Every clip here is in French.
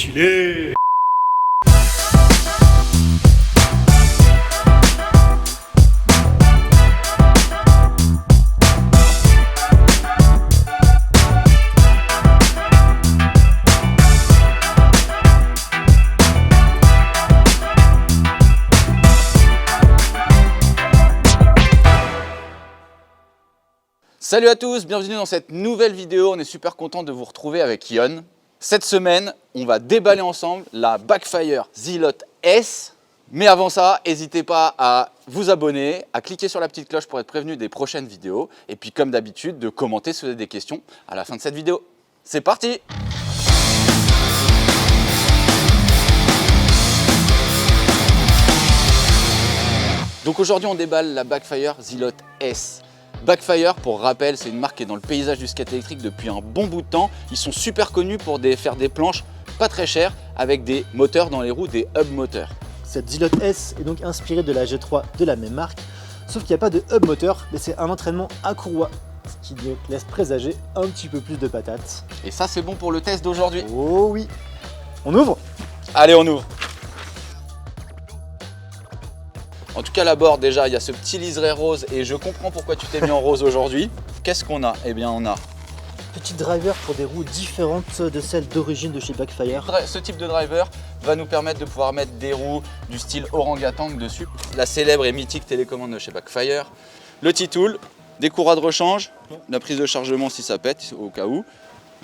stylé. Salut à tous, bienvenue dans cette nouvelle vidéo. On est super content de vous retrouver avec Yon. Cette semaine, on va déballer ensemble la Backfire Zealot S. Mais avant ça, n'hésitez pas à vous abonner, à cliquer sur la petite cloche pour être prévenu des prochaines vidéos. Et puis comme d'habitude, de commenter si vous avez des questions à la fin de cette vidéo. C'est parti! Donc aujourd'hui, on déballe la Backfire Zealot S. Backfire, pour rappel, c'est une marque qui est dans le paysage du skate électrique depuis un bon bout de temps. Ils sont super connus pour faire des planches pas très chères avec des moteurs dans les roues, des hub moteurs. Cette Zealot S est donc inspirée de la G3 de la même marque, sauf qu'il n'y a pas de hub moteur, mais c'est un entraînement à courroie, ce qui donc laisse présager un petit peu plus de patates. Et ça, c'est bon pour le test d'aujourd'hui. Oh oui! On ouvre? Allez, on ouvre. En tout cas, la board, déjà, il y a ce petit liseré rose et je comprends pourquoi tu t'es mis en rose aujourd'hui. Qu'est-ce qu'on a? Eh bien, on a petit driver pour des roues différentes de celles d'origine de chez Backfire. ce type de driver va nous permettre de pouvoir mettre des roues du style orangutan dessus. La célèbre et mythique télécommande de chez Backfire. Le T-Tool, des courroies de rechange, la prise de chargement si ça pète au cas où,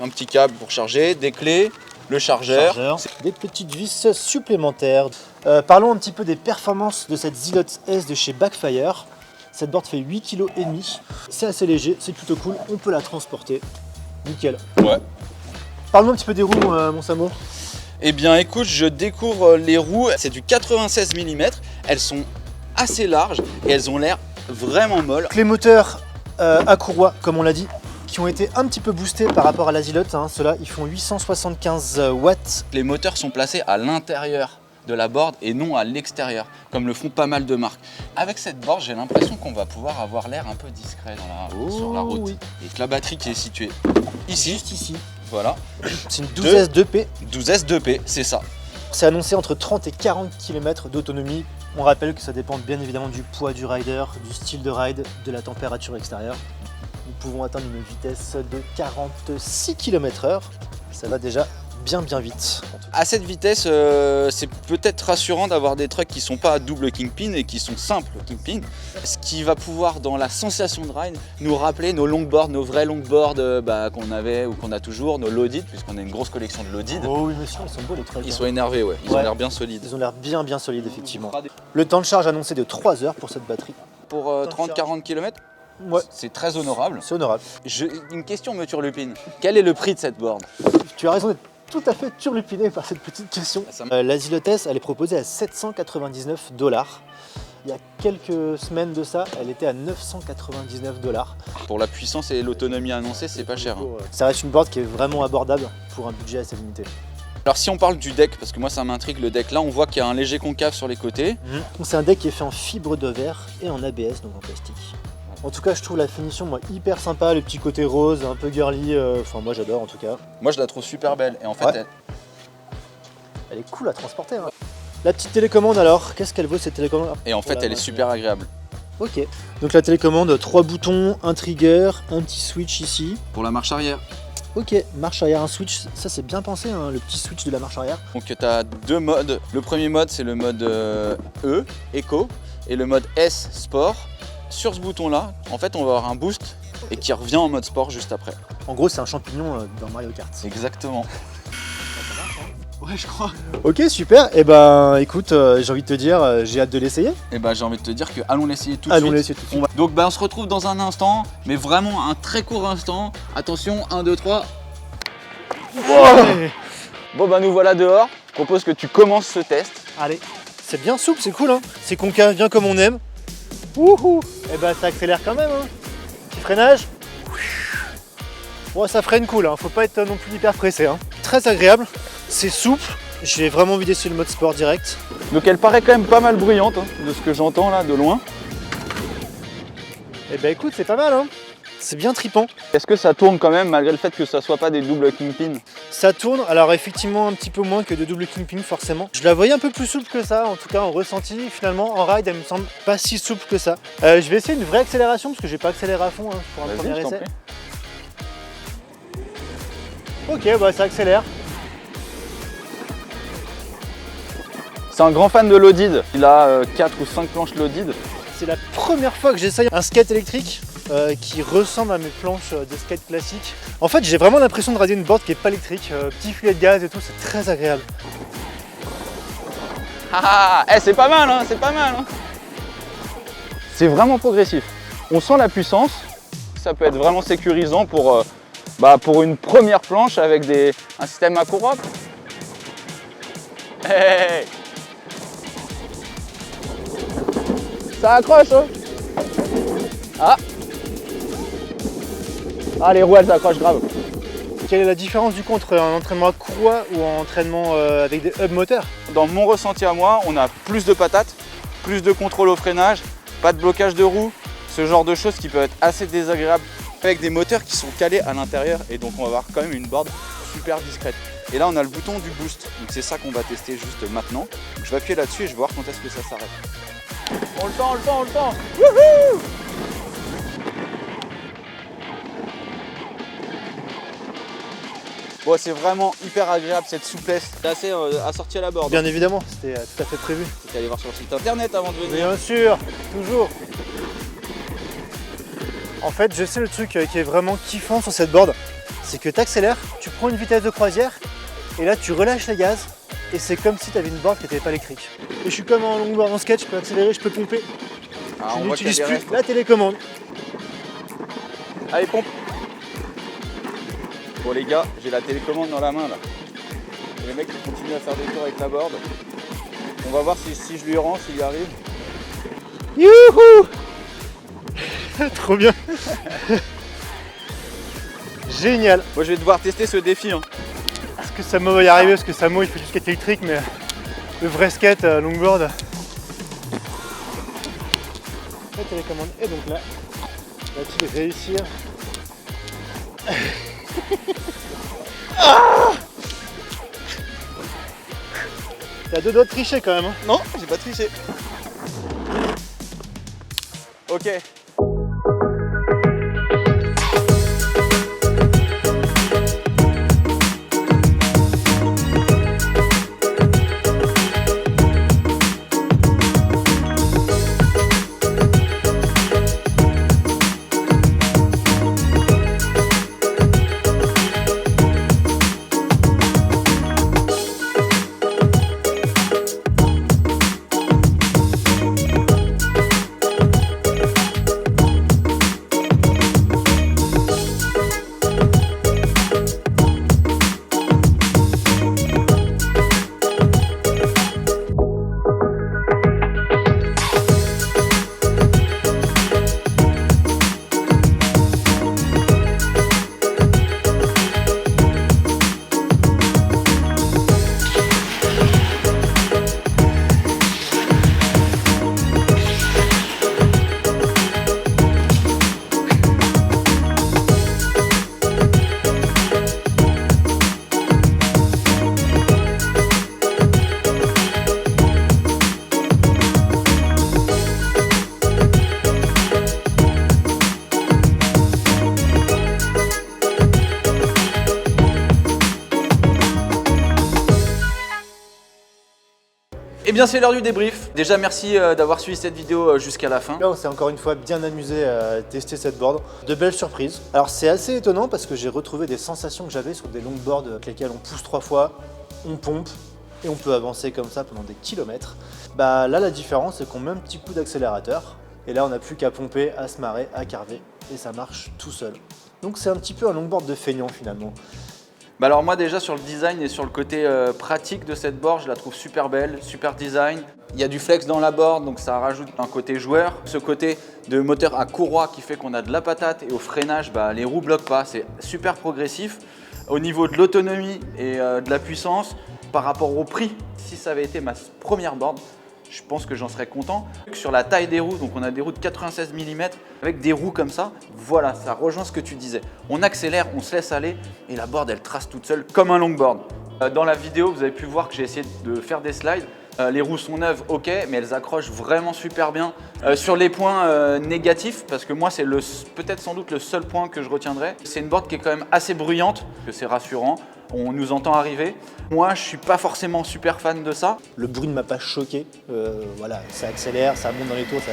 un petit câble pour charger, des clés, le chargeur. Des petites vis supplémentaires. Parlons un petit peu des performances de cette Zealot S de chez Backfire. Cette board fait 8,5 kg. C'est assez léger, c'est plutôt cool. On peut la transporter. Nickel. Ouais. Parle-nous un petit peu des roues, mon Samo. Eh bien écoute, je découvre les roues. C'est du 96 mm. Elles sont assez larges et elles ont l'air vraiment molles. Les moteurs à courroie, comme on l'a dit, qui ont été un petit peu boostés par rapport à la Zealot. Ceux-là, ils font 875 watts. Les moteurs sont placés à l'intérieur de la board et non à l'extérieur, comme le font pas mal de marques. Avec cette board, j'ai l'impression qu'on va pouvoir avoir l'air un peu discret sur la route. Oui. Et que la batterie qui est située ici, juste ici. Voilà. C'est une 12S2P. 12S2P, c'est ça. C'est annoncé entre 30 et 40 km d'autonomie. On rappelle que ça dépend bien évidemment du poids du rider, du style de ride, de la température extérieure. Nous pouvons atteindre une vitesse de 46 km/h. Ça va déjà bien vite. À cette vitesse, c'est peut-être rassurant d'avoir des trucks qui ne sont pas à double kingpin et qui sont simples kingpin. Ce qui va pouvoir, dans la sensation de ride, nous rappeler nos longboards, nos vrais longboards qu'on avait ou qu'on a toujours, nos loaded, puisqu'on a une grosse collection de loaded. Oh oui monsieur, ils sont beaux les trucks. Ils sont énervés, ouais. Ils ont l'air bien solides. Ils ont l'air bien solides effectivement. Le temps de charge annoncé de 3 heures pour cette batterie. Pour 30-40 km. Ouais. C'est très honorable. C'est honorable. Une question me turlupine. Quel est le prix de cette board? Tu as raison d'être tout à fait turlupiné par cette petite question. La Zealot S, elle est proposée à 799 $. Il y a quelques semaines de ça, elle était à 999 $. Pour la puissance et l'autonomie annoncée, c'est pas cher. Ça reste une board qui est vraiment abordable pour un budget assez limité. Alors si on parle du deck, parce que moi ça m'intrigue le deck, là on voit qu'il y a un léger concave sur les côtés. C'est un deck qui est fait en fibre de verre et en ABS, donc en plastique. En tout cas, je trouve la finition hyper sympa, le petit côté rose, un peu girly, enfin moi j'adore en tout cas. Moi je la trouve super belle et en fait elle est cool à transporter. La petite télécommande alors, qu'est-ce qu'elle vaut cette télécommande? Et en fait elle est super agréable. Ok, donc la télécommande, 3 boutons, un trigger, un petit switch ici. Pour la marche arrière. Ok, marche arrière, un switch, ça c'est bien pensé, le petit switch de la marche arrière. Donc tu as deux modes, le premier mode c'est le mode E, Eco, et le mode S, Sport. Sur ce bouton là, en fait on va avoir un boost et qui revient en mode sport juste après. En gros c'est un champignon dans Mario Kart. Exactement. Ouais je crois. Ok super, et ben écoute, j'ai envie de te dire, j'ai hâte de l'essayer. Et ben j'ai envie de te dire que allons l'essayer tout de suite. Allons l'essayer tout de suite. Donc on se retrouve dans un instant, mais vraiment un très court instant. Attention, 1, 2, 3. Ouais. Bon bah nous voilà dehors, je propose que tu commences ce test. Allez, c'est bien souple, c'est cool c'est concave bien comme on aime. Wouhou. Et ben ça accélère quand même Petit freinage. Ouais, ça freine cool, faut pas être non plus hyper pressé. Très agréable, c'est souple. J'ai vraiment envie d'essayer le mode sport direct. Donc elle paraît quand même pas mal bruyante de ce que j'entends là de loin. Et ben écoute, c'est pas mal C'est bien tripant. Est-ce que ça tourne quand même malgré le fait que ça soit pas des doubles kingpin? Ça tourne, alors effectivement un petit peu moins que de double kingpin forcément. Je la voyais un peu plus souple que ça, en tout cas en ressenti. Finalement en ride elle me semble pas si souple que ça. Je vais essayer une vraie accélération parce que j'ai pas accéléré à fond pour un premier essai. Ok, bah ça accélère. C'est un grand fan de loaded. Il a 4 ou 5 planches loaded. C'est la première fois que j'essaye un skate électrique qui ressemble à mes planches de skate classique. En fait, j'ai vraiment l'impression de rider une board qui est pas électrique. Petit filet de gaz et tout, c'est très agréable. Ah, c'est pas mal, hein, c'est pas mal. Hein. C'est vraiment progressif. On sent la puissance. Ça peut être vraiment sécurisant pour une première planche avec un système à courroie. Hey. Ça accroche, hein. Ah, les roues, elles accrochent grave. Quelle est la différence du coup entre un entraînement à courroie ou un entraînement avec des hubs moteurs? Dans mon ressenti à moi, on a plus de patates, plus de contrôle au freinage, pas de blocage de roues, ce genre de choses qui peuvent être assez désagréables avec des moteurs qui sont calés à l'intérieur et donc on va avoir quand même une board super discrète. Et là on a le bouton du boost, donc c'est ça qu'on va tester juste maintenant. Donc, je vais appuyer là-dessus et je vais voir quand est-ce que ça s'arrête. On le tend. Wouhou! Bon, c'est vraiment hyper agréable cette souplesse. C'est assez assorti à la board. Bien évidemment, c'était tout à fait prévu. C'était aller voir sur le site internet avant de venir. Bien sûr, toujours. En fait, je sais le truc qui est vraiment kiffant sur cette board, c'est que tu accélères, tu prends une vitesse de croisière et là tu relâches les gaz et c'est comme si tu avais une board qui n'était pas électrique. Et je suis comme en longboard en skate, je peux accélérer, je peux pomper. Je n'utilise plus la télécommande. Allez, pompe. Bon les gars, j'ai la télécommande dans la main là. Et les mecs qui continuent à faire des tours avec la board. On va voir si je lui rends, s'il y arrive. Youhou! Trop bien. Génial. Moi je vais devoir tester ce défi. Hein. Est-ce que Samo va y arriver? Parce que Samo il fait du skate électrique, mais le vrai skate longboard. La télécommande est donc là. Va-t-il réussir? T'as deux doigts de tricher quand même. Hein. Non, j'ai pas triché. Ok. Eh bien c'est l'heure du débrief. Déjà merci d'avoir suivi cette vidéo jusqu'à la fin. Là on s'est encore une fois bien amusé à tester cette board. De belles surprises. Alors c'est assez étonnant parce que j'ai retrouvé des sensations que j'avais sur des longboards avec lesquels on pousse 3 fois, on pompe et on peut avancer comme ça pendant des kilomètres. Bah là la différence c'est qu'on met un petit coup d'accélérateur et là on n'a plus qu'à pomper, à se marrer, à carver et ça marche tout seul. Donc c'est un petit peu un longboard de feignant finalement. Bah alors moi déjà sur le design et sur le côté pratique de cette board, je la trouve super belle, super design. Il y a du flex dans la board, donc ça rajoute un côté joueur. Ce côté de moteur à courroie qui fait qu'on a de la patate et au freinage, bah, les roues bloquent pas, c'est super progressif. Au niveau de l'autonomie et de la puissance, par rapport au prix, si ça avait été ma première board, je pense que j'en serais content. Sur la taille des roues, donc on a des roues de 96 mm avec des roues comme ça. Voilà, ça rejoint ce que tu disais. On accélère, on se laisse aller et la board elle trace toute seule comme un longboard. Dans la vidéo, vous avez pu voir que j'ai essayé de faire des slides. Les roues sont neuves, ok, mais elles accrochent vraiment super bien. Sur les points négatifs, parce que moi c'est peut-être sans doute le seul point que je retiendrai, c'est une board qui est quand même assez bruyante, que c'est rassurant, on nous entend arriver. Moi je suis pas forcément super fan de ça. Le bruit ne m'a pas choqué, voilà, ça accélère, ça monte dans les tours, ça...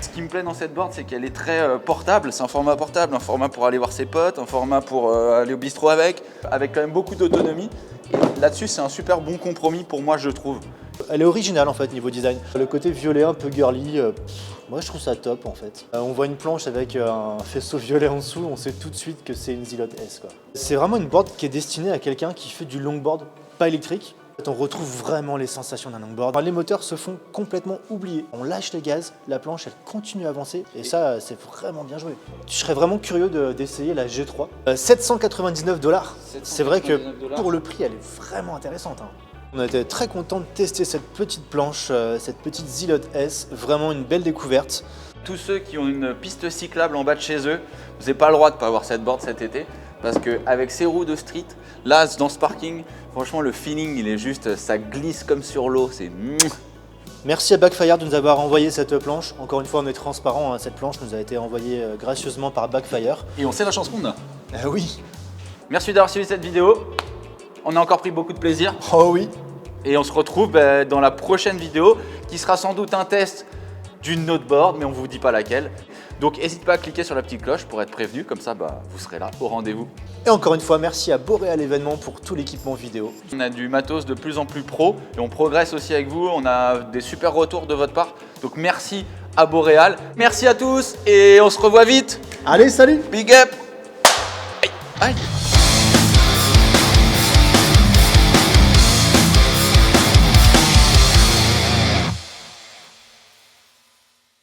Ce qui me plaît dans cette board, c'est qu'elle est très portable, c'est un format portable, un format pour aller voir ses potes, un format pour aller au bistrot avec quand même beaucoup d'autonomie. Et là-dessus, c'est un super bon compromis pour moi, je trouve. Elle est originale en fait niveau design. Le côté violet un peu girly, moi je trouve ça top en fait. On voit une planche avec un faisceau violet en dessous, on sait tout de suite que c'est une Zilot S quoi. C'est vraiment une board qui est destinée à quelqu'un qui fait du longboard pas électrique. On retrouve vraiment les sensations d'un longboard. Les moteurs se font complètement oublier. On lâche les gaz, la planche elle continue à avancer et ça c'est vraiment bien joué. Je serais vraiment curieux d'essayer la G3. 799 $. C'est vrai que pour le prix elle est vraiment intéressante. On était très content de tester cette petite planche, cette petite Zilot S, vraiment une belle découverte. Tous ceux qui ont une piste cyclable en bas de chez eux, vous n'avez pas le droit de ne pas avoir cette board cet été. Parce qu'avec ces roues de street, là dans ce parking, franchement le feeling il est juste, ça glisse comme sur l'eau, c'est... Merci à Backfire de nous avoir envoyé cette planche. Encore une fois on est transparent, hein, cette planche nous a été envoyée gracieusement par Backfire. Et on sait la chance qu'on a. Oui. Merci d'avoir suivi cette vidéo, on a encore pris beaucoup de plaisir. Oh oui. Et on se retrouve dans la prochaine vidéo qui sera sans doute un test d'une autre board, mais on ne vous dit pas laquelle. Donc n'hésite pas à cliquer sur la petite cloche pour être prévenu, comme ça vous serez là au rendez-vous. Et encore une fois, merci à Boréal Événements pour tout l'équipement vidéo. On a du matos de plus en plus pro et on progresse aussi avec vous, on a des super retours de votre part. Donc merci à Boréal, merci à tous et on se revoit vite. Allez, salut. Big up. Aïe. Aïe.